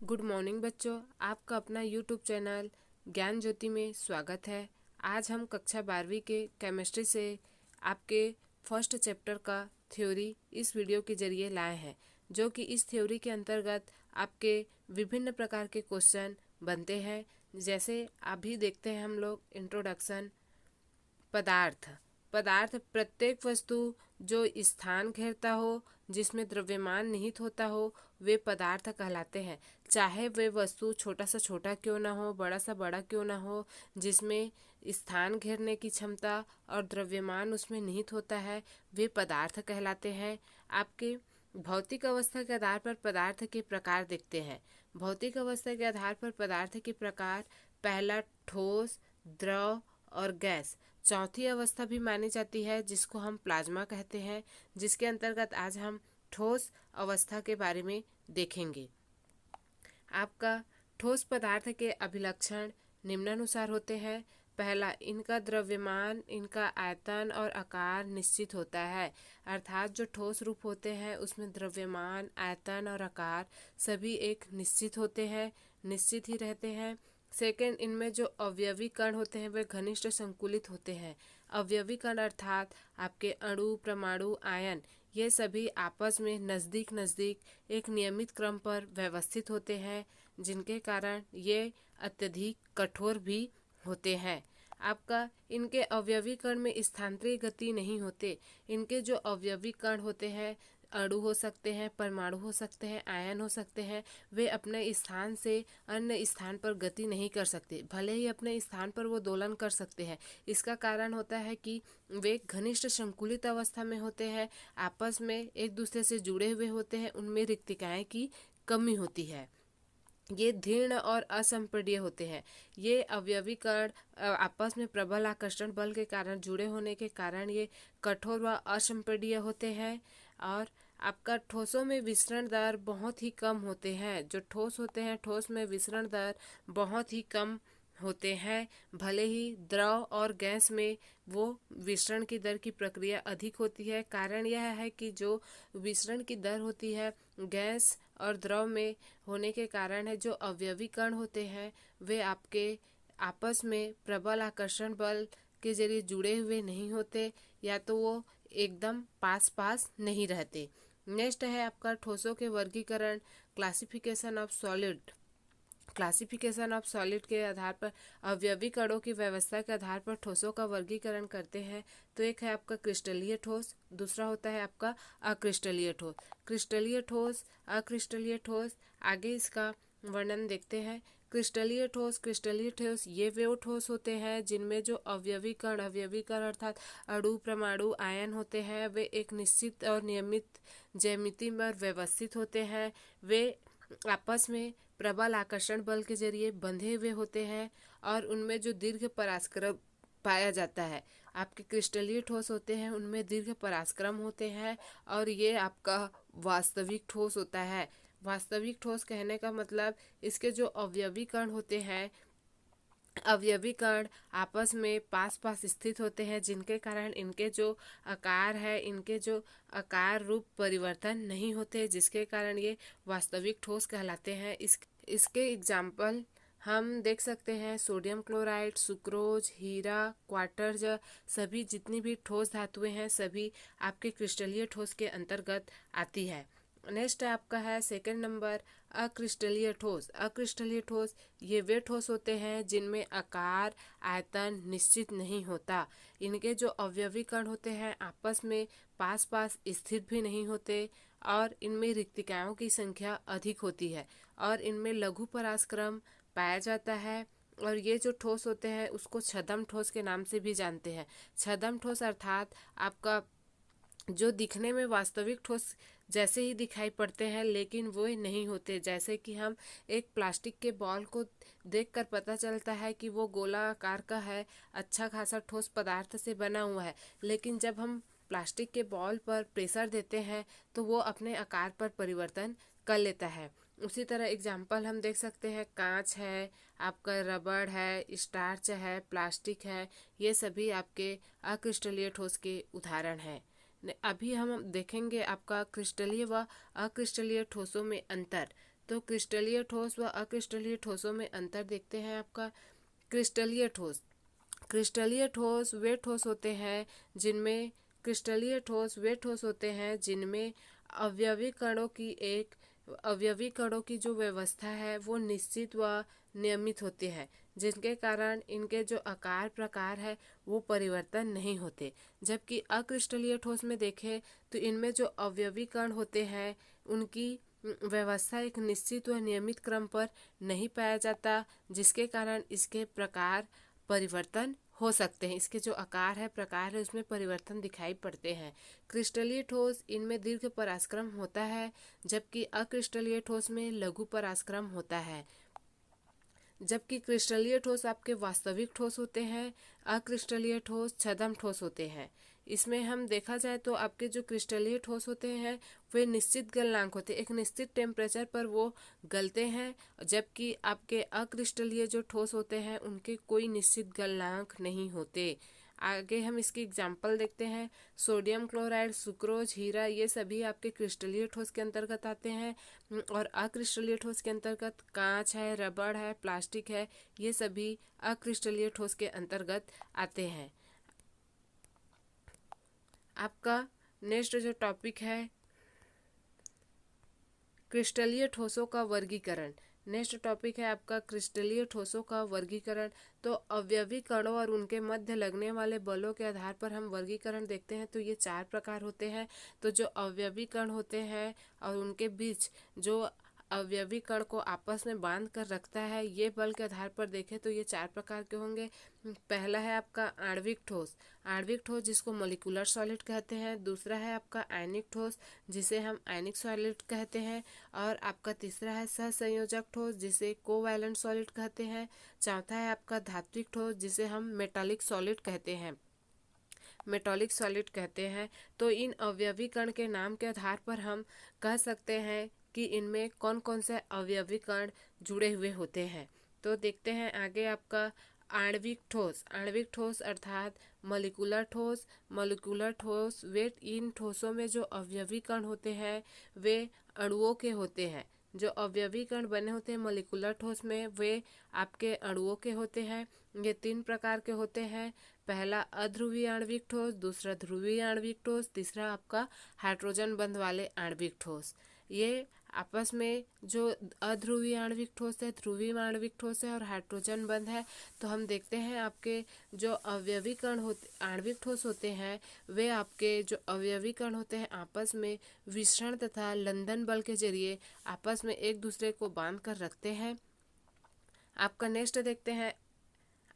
Good morning बच्चों, आपका अपना यूट्यूब चैनल ज्ञान ज्योति में स्वागत है। आज हम कक्षा 12वीं के केमिस्ट्री से आपके फर्स्ट चैप्टर का थ्योरी इस वीडियो के जरिए लाए हैं, जो कि इस थ्योरी के अंतर्गत आपके विभिन्न प्रकार के क्वेश्चन बनते हैं। जैसे अभी देखते हैं हम लोग इंट्रोडक्शन। पदार्थ प्रत्येक वस्तु जो स्थान घेरता हो, जिसमें द्रव्यमान निहित होता हो, वे पदार्थ कहलाते हैं। चाहे वे वस्तु छोटा सा छोटा क्यों ना हो, बड़ा सा बड़ा क्यों ना हो, जिसमें स्थान घेरने की क्षमता और द्रव्यमान उसमें निहित होता है, वे पदार्थ कहलाते हैं। आपके भौतिक अवस्था के आधार पर पदार्थ के प्रकार देखते हैं। भौतिक अवस्था के आधार पर पदार्थ के प्रकार: पहला ठोस, द्रव और गैस। चौथी अवस्था भी मानी जाती है जिसको हम प्लाज्मा कहते हैं, जिसके अंतर्गत आज हम ठोस अवस्था के बारे में देखेंगे। आपका ठोस पदार्थ के अभिलक्षण निम्नानुसार होते हैं। पहला, इनका द्रव्यमान, इनका आयतन और आकार निश्चित होता है, अर्थात जो ठोस रूप होते हैं उसमें द्रव्यमान, आयतन और आकार सभी एक निश्चित होते हैं, निश्चित ही रहते हैं। सेकंड, इनमें जो अवयवी कण होते हैं वे घनिष्ठ संकुलित होते हैं। अवयवी कण अर्थात आपके अणु, परमाणु, आयन, ये सभी आपस में नज़दीक नज़दीक एक नियमित क्रम पर व्यवस्थित होते हैं, जिनके कारण ये अत्यधिक कठोर भी होते हैं। आपका इनके अवयवी कण में स्थानांतरित गति नहीं होते। इनके जो अवयवी कण होते हैं, अणु हो सकते हैं, परमाणु हो सकते हैं, आयन हो सकते हैं, वे अपने स्थान से अन्य स्थान पर गति नहीं कर सकते। भले ही अपने स्थान पर वो दोलन कर सकते हैं। इसका कारण होता है कि वे घनिष्ठ संकुलित अवस्था में होते हैं, आपस में एक दूसरे से जुड़े हुए होते हैं, उनमें रिक्तिकाएं की कमी होती है। ये दृढ़ और असंपीड्य होते हैं। ये अवयवी कण आपस में प्रबल आकर्षण बल के कारण जुड़े होने के कारण ये कठोर व असंपीड्य होते हैं। और आपका ठोसों में विसरण दर बहुत ही कम होते हैं। जो ठोस होते हैं, ठोस में विसरण दर बहुत ही कम होते हैं। भले ही द्रव और गैस में वो विसरण की दर की प्रक्रिया अधिक होती है। कारण यह है कि जो विसरण की दर होती है गैस और द्रव में होने के कारण है, जो अवयवी कण होते हैं वे आपके आपस में प्रबल आकर्षण बल के जरिए जुड़े हुए नहीं होते, या तो वो एकदम पास पास नहीं रहते। नेक्स्ट है आपका ठोसों के वर्गीकरण, classification of solid. Classification of solid के आधार पर अवयवी कणों की व्यवस्था के आधार पर ठोसों का वर्गीकरण करते हैं। तो एक है आपका क्रिस्टलीय ठोस, दूसरा होता है आपका अक्रिस्टलीय ठोस। क्रिस्टलीय ठोस, अक्रिस्टलीय ठोस, आगे इसका वर्णन देखते हैं। क्रिस्टलीय ठोस ये वे ठोस होते हैं जिनमें जो अवयवी कण अर्थात अणु, परमाणु, आयन होते हैं, वे एक निश्चित और नियमित ज्यामिति में व्यवस्थित होते हैं। वे आपस में प्रबल आकर्षण बल के जरिए बंधे हुए होते हैं और उनमें जो दीर्घ परास्क्रम पाया जाता है। आपके क्रिस्टलीय ठोस होते हैं, उनमें दीर्घ परास्क्रम होते हैं और ये आपका वास्तविक ठोस होता है। वास्तविक ठोस कहने का मतलब इसके जो अवयवी कण होते हैं, अवयवी कण आपस में पास पास स्थित होते हैं, जिनके कारण इनके जो आकार है, इनके जो आकार रूप परिवर्तन नहीं होते, जिसके कारण ये वास्तविक ठोस कहलाते हैं। इसके एग्जाम्पल हम देख सकते हैं: सोडियम क्लोराइड, सुक्रोज, हीरा, क्वार्ट्ज, सभी जितनी भी ठोस धातुएं हैं सभी आपके क्रिस्टलीय ठोस के अंतर्गत आती है। नेक्स्ट आपका है सेकंड नंबर अक्रिस्टलीय ठोस। अक्रिस्टलीय ठोस ये वे ठोस होते हैं जिनमें आकार, आयतन निश्चित नहीं होता। इनके जो अवयवी कण होते हैं आपस में पास पास स्थित भी नहीं होते और इनमें रिक्तिकाओं की संख्या अधिक होती है और इनमें लघु परास्क्रम पाया जाता है। और ये जो ठोस होते हैं उसको छद्म ठोस के नाम से भी जानते हैं। छद्म ठोस अर्थात आपका जो दिखने में वास्तविक ठोस जैसे ही दिखाई पड़ते हैं लेकिन वो नहीं होते। जैसे कि हम एक प्लास्टिक के बॉल को देखकर पता चलता है कि वो गोला आकार का है, अच्छा खासा ठोस पदार्थ से बना हुआ है, लेकिन जब हम प्लास्टिक के बॉल पर प्रेशर देते हैं तो वो अपने आकार पर परिवर्तन कर लेता है। उसी तरह एग्जाम्पल हम देख सकते हैं, कांच है, आपका रबड़ है, स्टार्च है, प्लास्टिक है, ये सभी आपके अक्रिस्टलीय ठोस के उदाहरण हैं। अभी हम देखेंगे आपका क्रिस्टलीय व अक्रिस्टलीय ठोसों में अंतर। तो क्रिस्टलीय ठोस व अक्रिस्टलीय ठोसों में अंतर देखते हैं। आपका क्रिस्टलीय ठोस, क्रिस्टलीय ठोस वे ठोस होते हैं जिनमें क्रिस्टलीय ठोस वे ठोस होते हैं जिनमें अवयवी कणों की जो व्यवस्था है वो निश्चित व नियमित होती है, जिनके कारण इनके जो आकार प्रकार है वो परिवर्तन नहीं होते। जबकि अक्रिस्टलीय ठोस में देखें तो इनमें जो अवयवी कण होते हैं उनकी व्यवस्था एक निश्चित व नियमित क्रम पर नहीं पाया जाता, जिसके कारण इसके प्रकार परिवर्तन हो सकते हैं। इसके जो आकार है प्रकार है उसमें परिवर्तन दिखाई पड़ते हैं। क्रिस्टलीय ठोस इनमें दीर्घ पराश्रम होता है, जबकि अक्रिस्टलीय ठोस में लघु पराश्रम होता है। जबकि क्रिस्टलीय ठोस आपके वास्तविक ठोस होते हैं, अक्रिस्टलीय ठोस छद्म ठोस होते हैं। इसमें हम देखा जाए तो आपके जो क्रिस्टलीय ठोस होते हैं वे निश्चित गलनांक होते हैं, एक निश्चित टेम्परेचर पर वो गलते हैं, जबकि आपके अक्रिस्टलीय जो ठोस होते हैं उनके कोई निश्चित गलनांक नहीं होते। आगे हम इसकी एग्जाम्पल देखते हैं। सोडियम क्लोराइड, सुक्रोज, हीरा ये सभी आपके क्रिस्टलीय ठोस के अंतर्गत आते हैं और अक्रिस्टलीय ठोस के अंतर्गत कांच है, रबड़ है, प्लास्टिक है, ये सभी अक्रिस्टलीय ठोस के अंतर्गत आते हैं। आपका नेक्स्ट जो टॉपिक है क्रिस्टलीय ठोसों का वर्गीकरण। नेक्स्ट टॉपिक है आपका क्रिस्टलीय ठोसों का वर्गीकरण। तो अवयवी कणों और उनके मध्य लगने वाले बलों के आधार पर हम वर्गीकरण देखते हैं। तो ये 4 प्रकार होते हैं। तो जो अवयवी कण होते हैं और उनके बीच जो अवयवी कण को आपस में बांध कर रखता है, ये बल के आधार पर देखें तो ये 4 प्रकार के होंगे। पहला है आपका आणविक ठोस, आणविक ठोस जिसको मॉलिक्यूलर सॉलिड कहते हैं। दूसरा है आपका आयनिक ठोस जिसे हम आयनिक सॉलिड कहते हैं। और आपका तीसरा है सहसंयोजक ठोस जिसे कोवैलेंट सॉलिड कहते हैं। चौथा है आपका धात्विक ठोस जिसे हम मेटालिक सॉलिड कहते हैं, मेटालिक सॉलिड कहते हैं। तो इन अवयवी कण के नाम के आधार पर हम कह सकते हैं कि इनमें कौन कौन से अवयवी कण जुड़े हुए होते हैं। तो देखते हैं आगे आपका आणविक ठोस, आणविक ठोस अर्थात मॉलिक्यूलर ठोस। मॉलिक्यूलर ठोस वे इन ठोसों में जो अवयवी कण होते हैं वे अणुओं के होते हैं। जो अवयवी कण बने होते हैं मॉलिक्यूलर ठोस में वे आपके अणुओं के होते हैं। ये 3 प्रकार के होते हैं। पहला अध्रुवीय आणविक ठोस, दूसरा ध्रुवीय आणविक ठोस, तीसरा आपका हाइड्रोजन बंध वाले आणविक ठोस। ये आपस में जो अध्रुवीय आणविक ठोस है, ध्रुवीय आणविक ठोस है और हाइड्रोजन बंध है। तो हम देखते हैं आपके जो अवयवी कण होते आणविक ठोस होते हैं वे आपके जो अवयवी कण होते हैं आपस में विषण तथा लंदन बल के जरिए आपस में एक दूसरे को बांध कर रखते हैं। आपका नेक्स्ट देखते हैं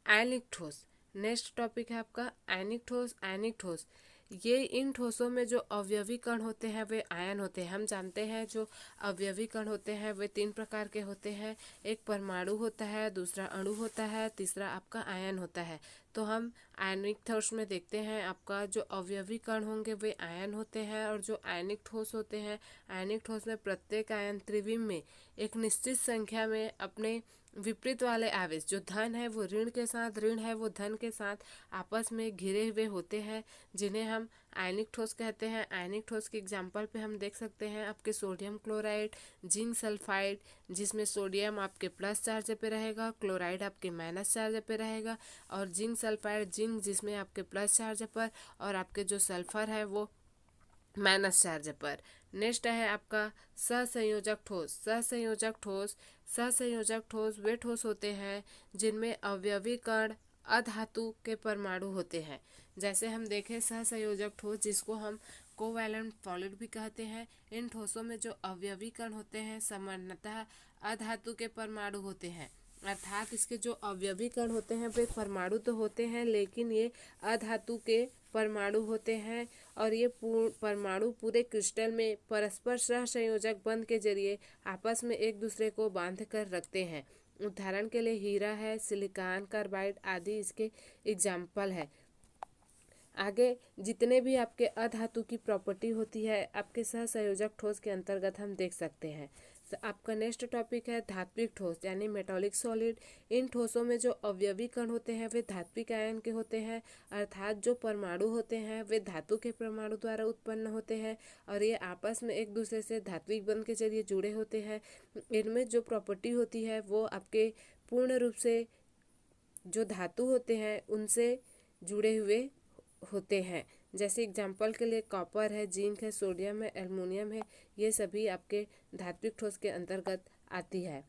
आयनिक ठोस। नेक्स्ट टॉपिक है आपका आयनिक ठोस। आयनिक ठोस ये इन ठोसों में जो अवयवी कण होते हैं वे आयन होते हैं। हम जानते हैं जो अवयवी कण होते हैं वे 3 प्रकार के होते हैं, एक परमाणु होता है, दूसरा अणु होता है, तीसरा आपका आयन होता है। तो हम आयनिक ठोस में देखते हैं आपका जो अवयवी कण होंगे वे आयन होते हैं और जो आयनिक ठोस होते हैं, आयनिक ठोस में प्रत्येक आयन त्रिविम में एक निश्चित संख्या में अपने विपरीत वाले आवेश, जो धन है वो ऋण के साथ, ऋण है वो धन के साथ आपस में घिरे हुए होते हैं, जिन्हें हम आयनिक ठोस कहते हैं। आयनिक ठोस के एग्जाम्पल पे हम देख सकते हैं आपके सोडियम क्लोराइड, जिंक सल्फाइड जिसमें सोडियम आपके प्लस चार्ज पे रहेगा, क्लोराइड आपके माइनस चार्ज पे रहेगा, और जिंक सल्फाइड जिंक जिसमें आपके प्लस चार्ज पर और आपके जो सल्फर है वो माइनस चार्ज पर। नेक्स्ट है आपका सहसंयोजक ठोस। सहसंयोजक ठोस, सहसंयोजक ठोस वे ठोस होते हैं जिनमें अवयवी कण अधातु के परमाणु होते हैं। जैसे हम देखें सहसंयोजक ठोस जिसको हम कोवैलेंट सॉलिड भी कहते हैं। इन ठोसों में जो अवयवी कण होते हैं सामान्यतः अधातु के परमाणु होते हैं, अर्थात इसके जो अवयवी कण होते हैं वे परमाणु तो होते हैं लेकिन ये अधातु के परमाणु होते हैं और ये परमाणु पूरे क्रिस्टल में परस्पर सहसंयोजक बंध के जरिए आपस में एक दूसरे को बांध कर रखते हैं। उदाहरण के लिए हीरा है, सिलिकॉन कार्बाइड आदि इसके एग्जाम्पल है। आगे जितने भी आपके अधातु की प्रॉपर्टी होती है आपके सहसंयोजक ठोस के अंतर्गत हम देख सकते हैं। आपका नेक्स्ट टॉपिक है धात्विक ठोस यानी मेटालिक सॉलिड। इन ठोसों में जो अवयवी कण होते हैं वे धात्विक आयन के होते हैं, अर्थात जो परमाणु होते हैं वे धातु के परमाणु द्वारा उत्पन्न होते हैं और ये आपस में एक दूसरे से धात्विक बंध के जरिए जुड़े होते हैं। इनमें जो प्रॉपर्टी होती है वो आपके पूर्ण रूप से जो धातु होते हैं उनसे जुड़े हुए होते हैं। जैसे एग्जाम्पल के लिए कॉपर है, जिंक है, सोडियम है, एल्युमिनियम है, ये सभी आपके धात्विक ठोस के अंतर्गत आती है।